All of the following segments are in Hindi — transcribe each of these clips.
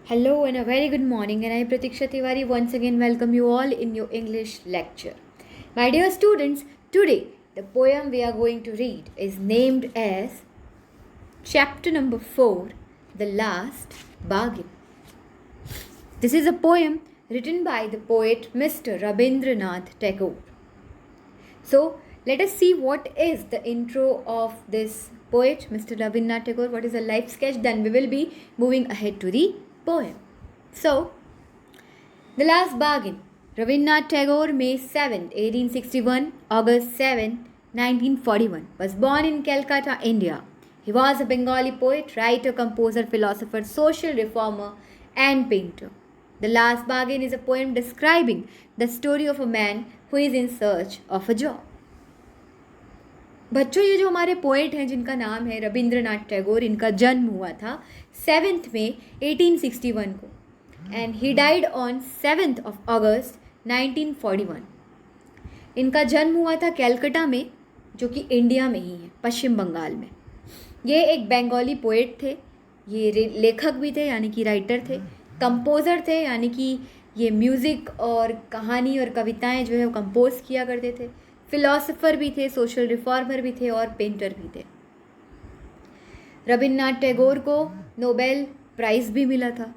Hello and a very good morning, and I, Pratiksha Tiwari, once again welcome you all in your English lecture. My dear students, today the poem we are going to read is named as chapter number 4, The Last Bargain. This is a poem written by the poet Mr. Rabindranath Tagore. So, let us see what is the intro of this poet, Mr. Rabindranath Tagore, what is a life sketch, then we will be moving ahead to the poem. So, The Last Bargain. Rabindranath Tagore, May 7, 1861, August 7, 1941, was born in Calcutta, India. He was a Bengali poet, writer, composer, philosopher, social reformer, and painter. The Last Bargain is a poem describing the story of a man who is in search of a job. बच्चों, ये जो हमारे पोएट हैं जिनका नाम है रविंद्रनाथ टैगोर, इनका जन्म हुआ था 7 मई 1861 को एंड ही डाइड ऑन 7 अगस्त 1941. इनका जन्म हुआ था कैलकटा में, जो कि इंडिया में ही है, पश्चिम बंगाल में. ये एक बंगाली पोएट थे, ये लेखक भी थे यानी कि राइटर थे, कंपोज़र थे यानी कि ये म्यूज़िक और कहानी और कविताएं जो है वो कंपोज किया करते थे, फिलोसोफर भी थे, सोशल रिफॉर्मर भी थे और पेंटर भी थे. रविन्द्रनाथ टैगोर को नोबेल प्राइज़ भी मिला था.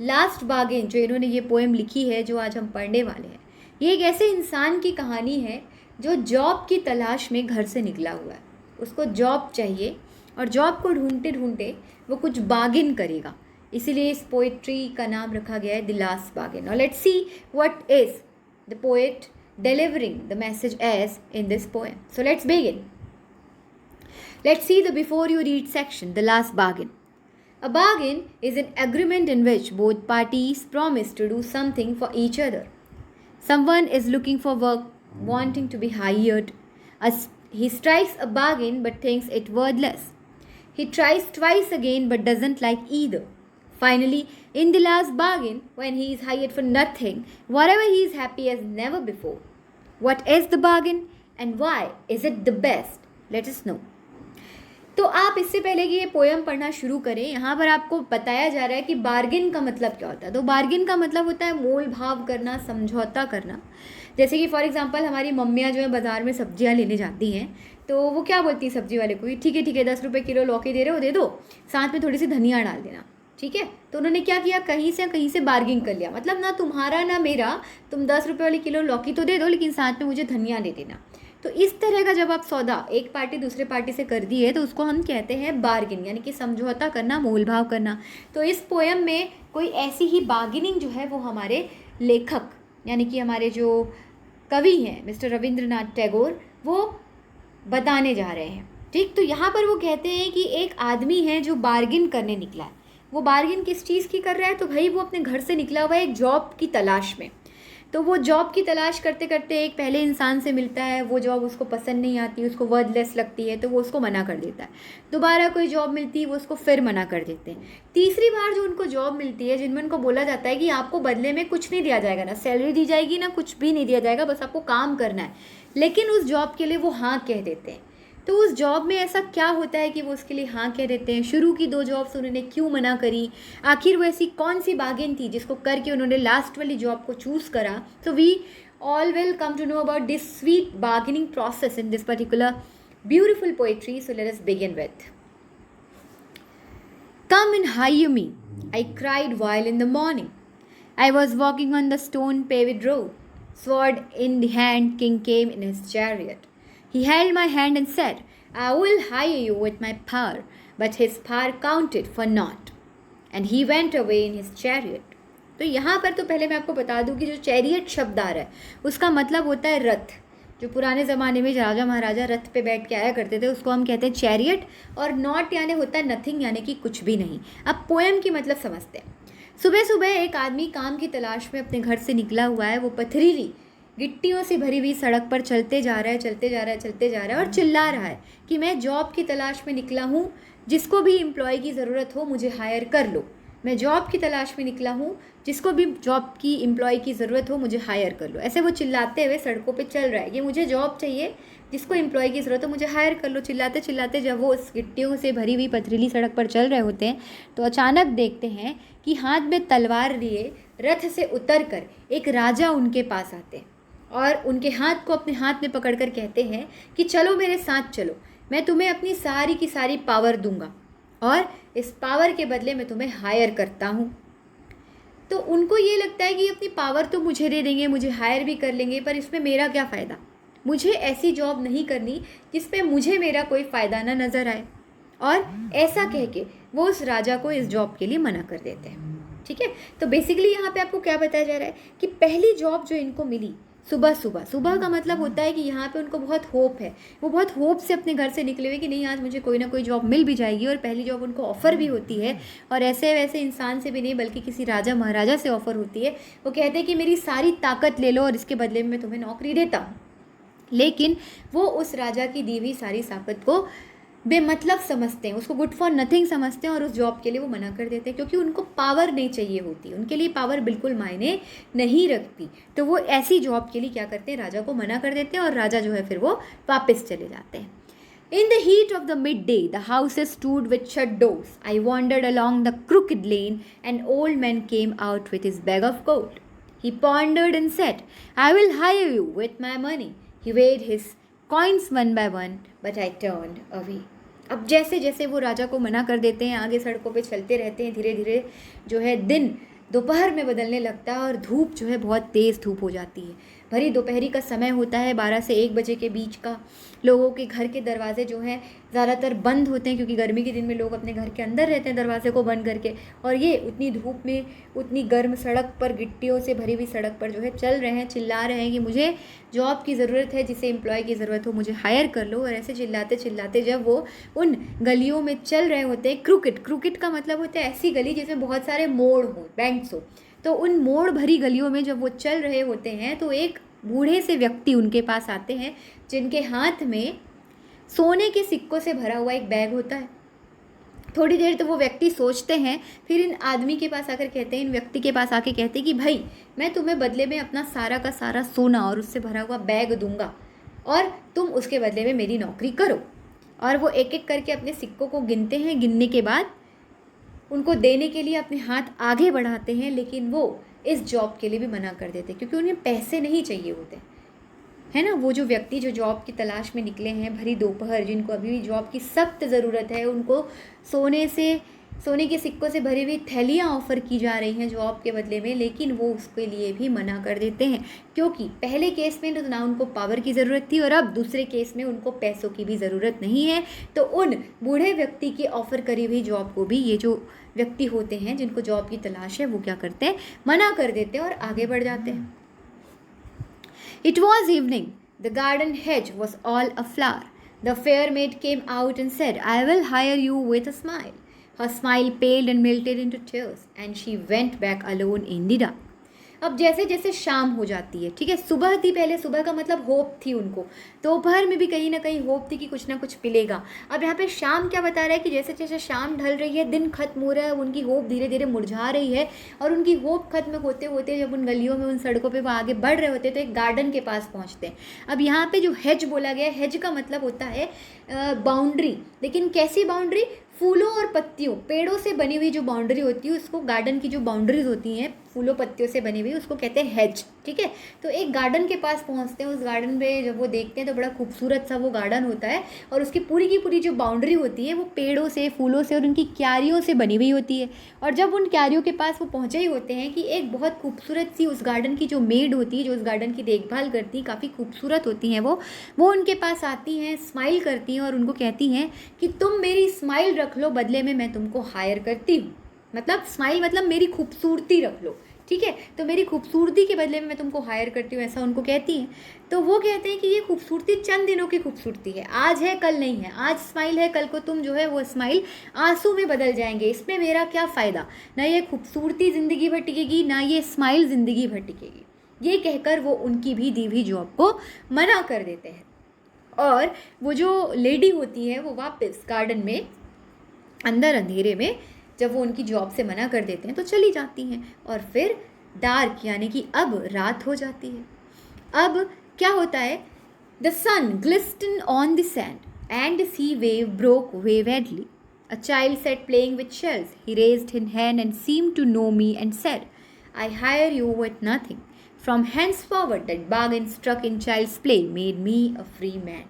लास्ट बार्गेन जो इन्होंने ये पोएम लिखी है, जो आज हम पढ़ने वाले हैं, ये एक ऐसे इंसान की कहानी है जो जॉब की तलाश में घर से निकला हुआ है. उसको जॉब चाहिए और जॉब को ढूंढते ढूंढते वो कुछ बार्गेन करेगा, इसीलिए इस पोइट्री का नाम रखा गया है the last bargain. Now let's see what is the poet delivering the message as in this poem. So let's begin. Let's see the before you read section, the last bargain. A bargain is an agreement in which both parties promise to do something for each other. Someone is looking for work, wanting to be hired. He strikes a bargain but thinks it worthless. He tries twice again but doesn't like either. Finally, in the last bargain, when he is hired for nothing, whatever he is happy as never before. What is the bargain and why is it the best? Let us know. तो आप इससे पहले कि ये पोएम पढ़ना शुरू करें, यहाँ पर आपको बताया जा रहा है कि बार्गेन का मतलब क्या होता है. तो बार्गेन का मतलब होता है मोल भाव करना, समझौता करना. जैसे कि फॉर एग्जांपल हमारी मम्मियाँ जो है बाज़ार में सब्जियाँ लेने जाती हैं, तो वो क्या बोलती है सब्जी वाले को, ठीक है 10 रुपये किलो लौकी दे रहे हो, दे दो, साथ में थोड़ी सी धनिया डाल देना, ठीक है. तो उन्होंने क्या किया, कहीं से बार्गिंग कर लिया, मतलब ना तुम्हारा ना मेरा, तुम 10 रुपये वाली किलो लौकी तो दे दो लेकिन साथ में मुझे धनिया दे देना. तो इस तरह का जब आप सौदा एक पार्टी दूसरे पार्टी से कर दी है तो उसको हम कहते हैं बार्गिन, यानी कि समझौता करना, मोल भाव करना. तो इस पोएम में कोई ऐसी ही बार्गिनिंग जो है वो हमारे लेखक यानी कि हमारे जो कवि हैं मिस्टर रविंद्रनाथ टैगोर वो बताने जा रहे हैं. ठीक, तो यहाँ पर वो कहते हैं कि एक आदमी है जो बार्गिन करने निकला है. वो बार्गिन किस चीज़ की कर रहा है, तो भाई वो अपने घर से निकला हुआ है एक जॉब की तलाश में. तो वो जॉब की तलाश करते करते एक पहले इंसान से मिलता है, वो जॉब उसको पसंद नहीं आती, उसको वर्थलेस लगती है, तो वो उसको मना कर देता है. दोबारा कोई जॉब मिलती है, वो उसको फिर मना कर देते हैं. तीसरी बार जो उनको जॉब मिलती है, जिनमें उनको बोला जाता है कि आपको बदले में कुछ नहीं दिया जाएगा, ना सैलरी दी जाएगी ना कुछ भी नहीं दिया जाएगा, बस आपको काम करना है, लेकिन उस जॉब के लिए वो हाँ कह देते हैं. तो उस जॉब में ऐसा क्या होता है कि वो उसके लिए हाँ कह देते हैं, शुरू की 2 जॉब्स उन्होंने क्यों मना करी, आखिर वो ऐसी कौन सी बार्गेन थी जिसको करके उन्होंने लास्ट वाली जॉब को चूज़ करा. तो we all will come to know about this sweet bargaining process in this particular beautiful poetry. So let us begin with Come and hire me, I cried while in the morning. I was walking on the stone paved road. Sword in the hand, King came in his chariot. He held my hand and said, I will hire you with my power. But his power counted for naught. And he went away in his chariot. तो यहाँ पर तो पहले मैं आपको बता दूँ कि जो चैरियट शब्द आ रहा है उसका मतलब होता है रथ. जो पुराने ज़माने में राजा महाराजा रथ पे बैठ के आया करते थे उसको हम कहते हैं चैरियट. और नॉट यानी होता है नथिंग, यानी कि कुछ भी नहीं. अब पोएम की मतलब समझते हैं. सुबह सुबह एक आदमी काम की तलाश में अपने घर से निकला हुआ है. वो पथरीली गिट्टियों से भरी हुई सड़क पर चलते जा रहा है और चिल्ला रहा है कि मैं जॉब की तलाश में निकला हूँ, जिसको भी एम्प्लॉय की ज़रूरत हो मुझे हायर कर लो. मैं जॉब की तलाश में निकला हूँ, जिसको भी जॉब की एम्प्लॉय की ज़रूरत हो मुझे हायर कर लो। ऐसे वो चिल्लाते हुए सड़कों पे चल रहा है कि मुझे जॉब चाहिए, जिसको एम्प्लॉय की ज़रूरत हो मुझे हायर कर लो। चिल्लाते चिल्लाते जब वो उस गिट्टियों से भरी हुई पथरीली सड़क पर चल रहे होते हैं तो अचानक देखते हैं कि हाथ में तलवार लिए रथ से उतर कर एक राजा उनके पास आते हैं और उनके हाथ को अपने हाथ में पकड़कर कहते हैं कि चलो मेरे साथ चलो, मैं तुम्हें अपनी सारी की सारी पावर दूंगा और इस पावर के बदले मैं तुम्हें हायर करता हूँ। तो उनको ये लगता है कि अपनी पावर तो मुझे दे देंगे, मुझे हायर भी कर लेंगे, पर इसमें मेरा क्या फ़ायदा, मुझे ऐसी जॉब नहीं करनी जिसमें मुझे मेरा कोई फ़ायदा ना नज़र आए। और ऐसा कह के वो उस राजा को इस जॉब के लिए मना कर देते हैं। ठीक है, तो बेसिकली यहाँ पे आपको क्या बताया जा रहा है कि पहली जॉब जो इनको मिली सुबह सुबह, सुबह का मतलब होता है कि यहाँ पे उनको बहुत होप है, वो बहुत होप से अपने घर से निकले हुए कि नहीं आज मुझे कोई ना कोई जॉब मिल भी जाएगी, और पहली जॉब उनको ऑफ़र भी होती है, और ऐसे वैसे इंसान से भी नहीं बल्कि किसी राजा महाराजा से ऑफ़र होती है। वो कहते हैं कि मेरी सारी ताकत ले लो और इसके बदले में मैं तुम्हें नौकरी देता हूँ। लेकिन वो उस राजा की दी हुई सारी ताकत को बेमतलब समझते हैं, उसको गुड फॉर नथिंग समझते हैं और उस जॉब के लिए वो मना कर देते हैं, क्योंकि उनको पावर नहीं चाहिए होती, उनके लिए पावर बिल्कुल मायने नहीं रखती। तो वो ऐसी जॉब के लिए क्या करते हैं, राजा को मना कर देते हैं और राजा जो है फिर वो वापस चले जाते हैं। In the heat of the midday, the houses stood with shut doors. I wandered along the crooked lane. An old man came out with his bag of gold. He pondered and said, I will hire you with my money. He weighed his coins one by one, but I turned away. अब जैसे जैसे वो राजा को मना कर देते हैं, आगे सड़कों पे चलते रहते हैं, धीरे धीरे जो है दिन दोपहर में बदलने लगता है और धूप जो है बहुत तेज़ धूप हो जाती है। भरी दोपहरी का समय होता है, 12 से 1 बजे के बीच का। लोगों के घर के दरवाजे जो हैं ज़्यादातर बंद होते हैं, क्योंकि गर्मी के दिन में लोग अपने घर के अंदर रहते हैं दरवाजे को बंद करके, और ये उतनी धूप में उतनी गर्म सड़क पर, गिट्टियों से भरी हुई सड़क पर जो है चल रहे हैं, चिल्ला रहे हैं कि मुझे जॉब की ज़रूरत है, जिसे एम्प्लॉय की ज़रूरत हो मुझे हायर कर लो। और ऐसे चिल्लाते चिल्लाते जब वो उन गलियों में चल रहे होते हैं, क्रूकेट का मतलब होता है ऐसी गली जिसमें बहुत सारे मोड़ हो, बैंक्स हो, तो उन मोड़ भरी गलियों में जब वो चल रहे होते हैं तो एक बूढ़े से व्यक्ति उनके पास आते हैं, जिनके हाथ में सोने के सिक्कों से भरा हुआ एक बैग होता है। थोड़ी देर तो वो व्यक्ति सोचते हैं, फिर इन आदमी के पास आकर कहते हैं, इन व्यक्ति के पास आके कहते हैं कि भाई मैं तुम्हें बदले में अपना सारा का सारा सोना और उससे भरा हुआ बैग दूंगा और तुम उसके बदले में मेरी नौकरी करो। और वो एक एक करके अपने सिक्कों को गिनते हैं, गिनने के बाद उनको देने के लिए अपने हाथ आगे बढ़ाते हैं, लेकिन वो इस जॉब के लिए भी मना कर देते हैं क्योंकि उन्हें पैसे नहीं चाहिए होते, है ना। वो जो व्यक्ति जो जॉब की तलाश में निकले हैं भरी दोपहर, जिनको अभी भी जॉब की सख्त ज़रूरत है, उनको सोने के सिक्कों से भरी हुई थैलियाँ ऑफ़र की जा रही हैं जॉब के बदले में, लेकिन वो उसके लिए भी मना कर देते हैं, क्योंकि पहले केस में तो ना उनको पावर की ज़रूरत थी और अब दूसरे केस में उनको पैसों की भी ज़रूरत नहीं है। तो उन बूढ़े व्यक्ति की ऑफ़र करी हुई जॉब को भी ये जो व्यक्ति होते हैं जिनको जॉब की तलाश है वो क्या करते हैं, मना कर देते हैं और आगे बढ़ जाते हैं। It was evening. The garden hedge was all aflower. The fair maid came out and said, I will hire you with a smile. Her smile paled and melted into tears, and she went back alone in the dark. अब जैसे जैसे शाम हो जाती है, ठीक है, सुबह थी, पहले सुबह का मतलब होप थी उनको, दोपहर में भी कहीं ना कहीं होप थी कि कुछ ना कुछ मिलेगा। अब यहाँ पे शाम क्या बता रहा है कि जैसे जैसे शाम ढल रही है, दिन खत्म हो रहा है, उनकी होप धीरे धीरे मुरझा रही है, और उनकी होप खत्म होते होते जब उन गलियों में, उन सड़कों पे वो आगे बढ़ रहे होते हैं तो एक गार्डन के पास पहुँचते हैं। अब यहाँ पे जो हेज बोला गया, हेज का मतलब होता है बाउंड्री, लेकिन कैसी बाउंड्री, फूलों और पत्तियों, पेड़ों से बनी हुई जो बाउंड्री होती है उसको, गार्डन की जो बाउंड्रीज होती हैं फूलों पत्तियों से बनी हुई, उसको कहते हैं हेज, ठीक है। तो एक गार्डन के पास पहुंचते हैं, उस गार्डन में जब वो देखते हैं तो बड़ा खूबसूरत सा वो गार्डन होता है, और उसकी पूरी की पूरी जो बाउंड्री होती है वो पेड़ों से, फूलों से और उनकी क्यारियों से बनी हुई होती है। और जब उन क्यारियों के पास वो पहुँचे ही होते हैं कि एक बहुत खूबसूरत सी उस गार्डन की जो मेड होती है, जो उस गार्डन की देखभाल करती है, काफ़ी खूबसूरत होती हैं वो उनके पास आती हैं, स्माइल करती हैं और उनको कहती हैं कि तुम मेरी स्माइल रख लो, बदले में मैं तुमको हायर करती हूँ। मतलब स्माइल मतलब मेरी खूबसूरती रख लो, ठीक है, तो मेरी खूबसूरती के बदले में मैं तुमको हायर करती हूँ, ऐसा उनको कहती हैं। तो वो कहते हैं कि ये खूबसूरती चंद दिनों की खूबसूरती है, आज है कल नहीं है, आज स्माइल है, कल को तुम जो है वो स्माइल आंसू में बदल जाएंगे, इसमें मेरा क्या फ़ायदा, ना ये खूबसूरती ज़िंदगी भर टिकेगी, ना ये स्माइल ज़िंदगी भर टिकेगी। ये कहकर वो उनकी भी दी हुई जॉब को मना कर देते हैं, और वो जो लेडी होती है वो वापस गार्डन में अंदर अंधेरे में जब वो उनकी जॉब से मना कर देते हैं तो चली जाती हैं। और फिर डार्क यानी कि अब रात हो जाती है। अब क्या होता है, the sun glisten on the sand and sea wave broke wavedly. A child sat playing with shells. He raised his hand and seemed to know me and said, I hire you with nothing. From henceforward that bargain struck in child's play made me a free man.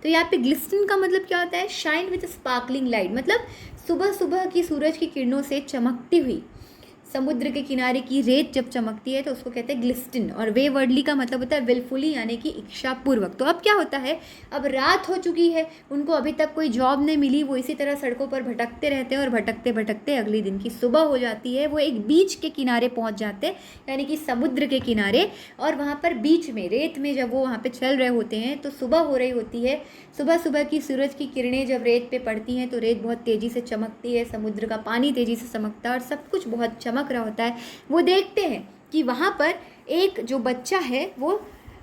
तो यहाँ पे ग्लिस्टन का मतलब क्या होता है, शाइन विथ स्पार्कलिंग लाइट, मतलब सुबह सुबह की सूरज की किरणों से चमकती हुई समुद्र के किनारे की रेत जब चमकती है तो उसको कहते हैं ग्लिस्टन। और वेवर्डली का मतलब होता है विलफुली यानी कि इच्छापूर्वक। तो अब क्या होता है, अब रात हो चुकी है, उनको अभी तक कोई जॉब नहीं मिली, वो इसी तरह सड़कों पर भटकते रहते हैं और भटकते भटकते अगले दिन की सुबह हो जाती है। वो एक बीच के किनारे पहुंच जाते हैं यानी कि समुद्र के किनारे, और वहाँ पर बीच में रेत में जब वो वहाँ पर चल रहे होते हैं तो सुबह हो रही होती है। सुबह सुबह की सूरज की किरणें जब रेत पे पड़ती हैं तो रेत बहुत तेज़ी से चमकती है, समुद्र का पानी तेज़ी से चमकता है और सब कुछ बहुत चमक रहा होता है। वो देखते हैं कि वहाँ पर एक जो बच्चा है वो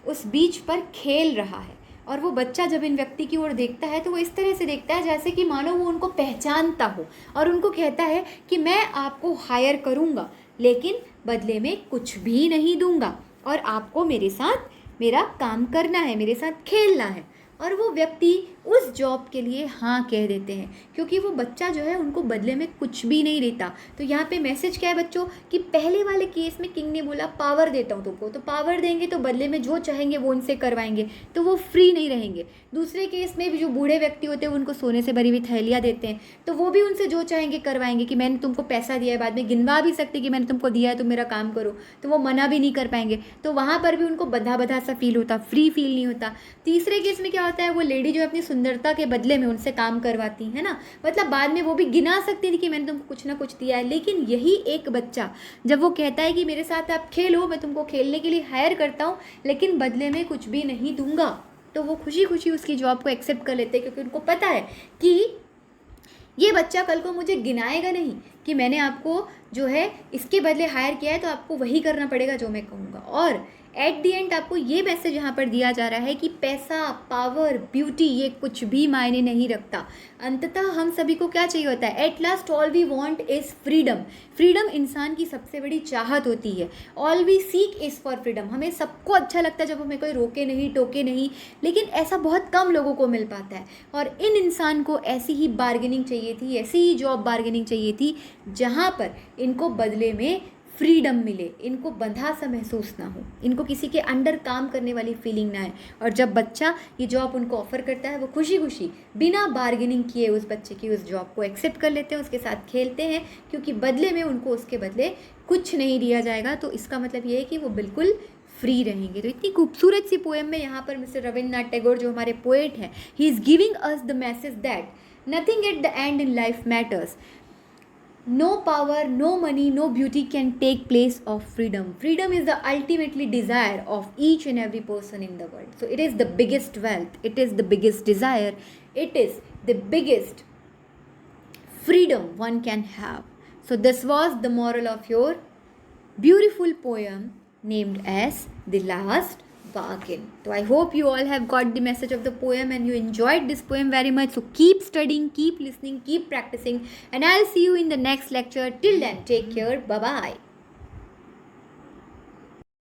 उस बीच पर खेल रहा है, और वो बच्चा जब इन व्यक्ति की ओर देखता है तो वो इस तरह से देखता है जैसे कि मानो वो उनको पहचानता हो, और उनको कहता है कि मैं आपको हायर करूँगा लेकिन बदले में कुछ भी नहीं दूंगा, और आपको मेरे साथ मेरा काम करना है, मेरे साथ खेलना है। और वो व्यक्ति उस जॉब के लिए हाँ कह देते हैं क्योंकि वो बच्चा जो है उनको बदले में कुछ भी नहीं देता। तो यहाँ पे मैसेज क्या है बच्चों, कि पहले वाले केस में किंग ने बोला पावर देता हूँ तुमको, तो पावर देंगे तो बदले में जो चाहेंगे वो उनसे करवाएंगे, तो वो फ्री नहीं रहेंगे। दूसरे केस में भी जो बूढ़े व्यक्ति होते हैं उनको सोने से भरी हुई थैलियाँ देते हैं, तो वो भी उनसे जो चाहेंगे करवाएंगे कि मैंने तुमको पैसा दिया है, बाद में गिनवा भी सकते कि मैंने तुमको दिया है तो मेरा काम करो, तो वो मना भी नहीं कर पाएंगे। तो वहाँ पर भी उनको बंधा बंधा सा फील होता, फ्री फील नहीं होता। तीसरे केस में क्या होता है, वो लेडी जो अपनी सुंदरता के बदले में उनसे काम करवाती है ना, मतलब बाद में वो भी गिना सकती थी कि मैंने तुमको कुछ ना कुछ दिया है। लेकिन यही एक बच्चा जब वो कहता है कि मेरे साथ आप खेलो, मैं तुमको खेलने के लिए हायर करता हूँ लेकिन बदले में कुछ भी नहीं दूंगा, तो वो खुशी खुशी उसकी जॉब को एक्सेप्ट कर लेते हैं क्योंकि उनको पता है कि ये बच्चा कल को मुझे गिनाएगा नहीं कि मैंने आपको जो है इसके बदले हायर किया है तो आपको वही करना पड़ेगा जो मैं कहूँगा। और एट दी एंड आपको ये मैसेज यहाँ पर दिया जा रहा है कि पैसा, पावर, ब्यूटी ये कुछ भी मायने नहीं रखता। अंततः हम सभी को क्या चाहिए होता है, at last all we want is freedom. Freedom इंसान की सबसे बड़ी चाहत होती है। All we seek is for freedom. हमें सबको अच्छा लगता है जब हमें कोई रोके नहीं, टोके नहीं, लेकिन ऐसा बहुत कम लोगों को मिल पाता है। और इन इंसान को ऐसी ही बार्गेनिंग चाहिए थी, ऐसी ही जॉब बार्गेनिंग चाहिए थी जहाँ पर इनको बदले में फ्रीडम मिले, इनको बंधा सा महसूस ना हो, इनको किसी के अंडर काम करने वाली फीलिंग ना है। और जब बच्चा ये जॉब उनको ऑफर करता है वो खुशी खुशी बिना बार्गेनिंग किए उस बच्चे की उस जॉब को एक्सेप्ट कर लेते हैं, उसके साथ खेलते हैं, क्योंकि बदले में उनको उसके बदले कुछ नहीं दिया जाएगा। तो इसका मतलब ये है कि वो बिल्कुल फ्री रहेंगे। तो इतनी खूबसूरत सी पोएम में यहाँ पर मिस्टर रविंद्रनाथ टैगोर जो हमारे पोएट हैं, he is giving us the message that nothing at the and in life matters. No power, no money, no beauty can take place of freedom. Freedom is the ultimately desire of each and every person in the world. So it is the biggest wealth, it is the biggest desire, it is the biggest freedom one can have. So this was the moral of your beautiful poem named as The Last Bargain. So I hope you all have got the message of the poem and you enjoyed this poem very much. So keep studying, keep listening, keep practicing, and I'll see you in the next lecture. Till then, take care. Bye bye.